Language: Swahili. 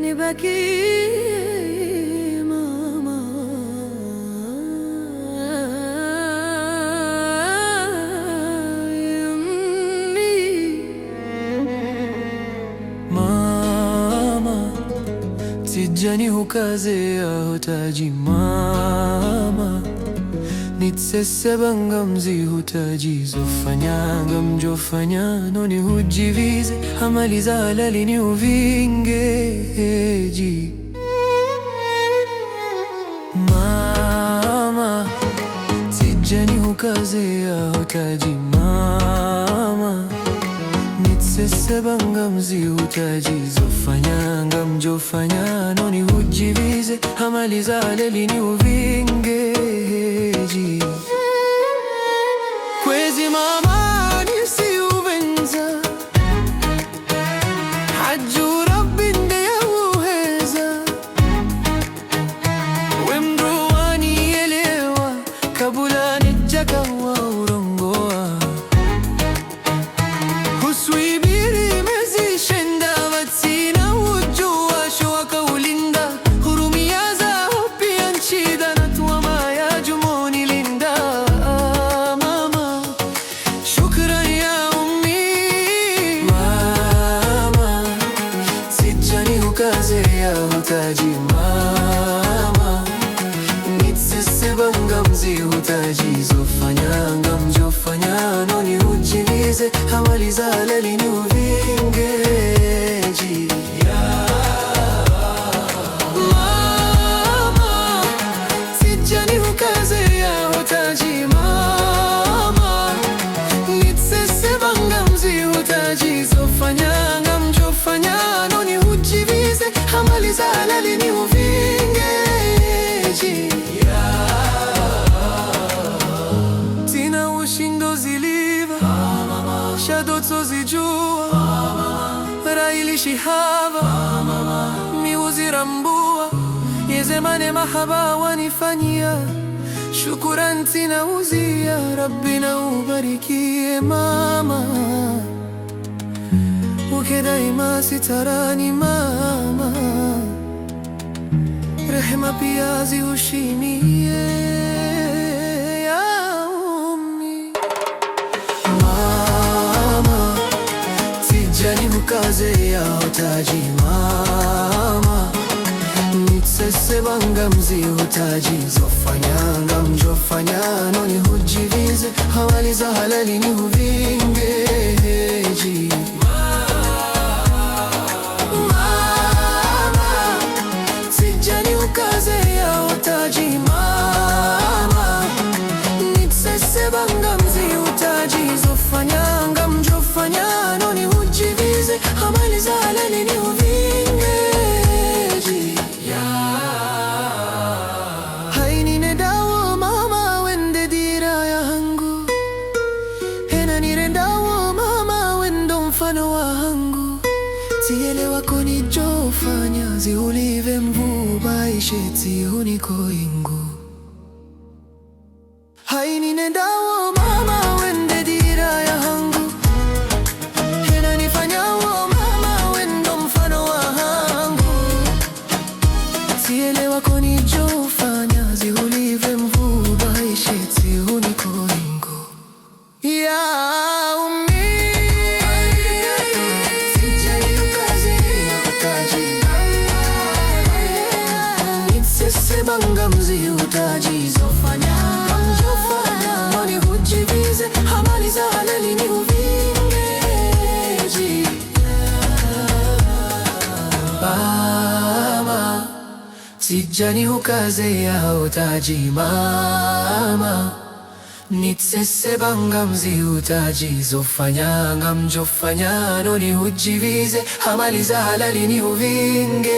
nibakie mama. Mama, sijani hukazea hutaji mama, nitsesebanga mzi hutaji zofanyanga mjofanya noni hujivize hamaliza halali ni uvingeji. Mama, sijani hukazea hutaji mama, nitsesebanga mzi hutaji zofanyanga mjofanya noni hujivize hamaliza halali ni uvingeji. Kwezi mama nisiuvenza haju rabbi ndiye uweza, wemruwani elewa kabula nijaka wa urongoa, huswibiri mezi shenda vatsina ujua shoaka ulinda hurumia za hopia nchida na tuwama ya jumoni linda. Mama, shukran ya ummi. Mama, sijani hukazea hutaji mama, nitsesebanga mzi hutaji zofanyanga mjofanya noni hujivize hamaliza halali ni uvingeji. Mama, sijani hukazea hutaji mama, nitsesebanga mzi hutaji zofanyanga mjofanya noni hujivize hamaliza halali ni uvingeji. Tina ushindo ziliva shadotso zijua raili shihava miuzirambua yezemane mahaba wanifanyia shukuran tina uzia rabbi na ubarikie mama uke daima sitarani mama rehema pia zihushimie. Sijani hukazea hutaji mama, nitsesebanga mzi hutaji zofanyanga mjofanya noni hujivize hamaliza halali ni uvingeji. Mama, sijani hukazea hutaji mama, nitsesebanga mzi hutaji zofanyanga mjofanya noni hujivize hamaliza halali ni uvingeji. Hainine dawo mama wende dira yangu, hena nirendawo mama wendo mfano wangu, tielewa konijofanya ziulive mvuba isheti huniko ingu. Hainine dawo mama wende dira yangu, hena nifanyawo mama wendo mfano wangu, tielewa konijofanya ziulive mvuba isheti huniko ingu. Ya ummi, sijani hukazea hutaji nitsesebanga mzi hutaji zofanyanga mjofanya noni hujivize hamaliza halali ni uvingeji. Mama, sijani hukazea hutaji mama, nitsesebanga mzi hutaji zofanyanga mjofanya noni hujivize hamaliza halali ni uvingeji.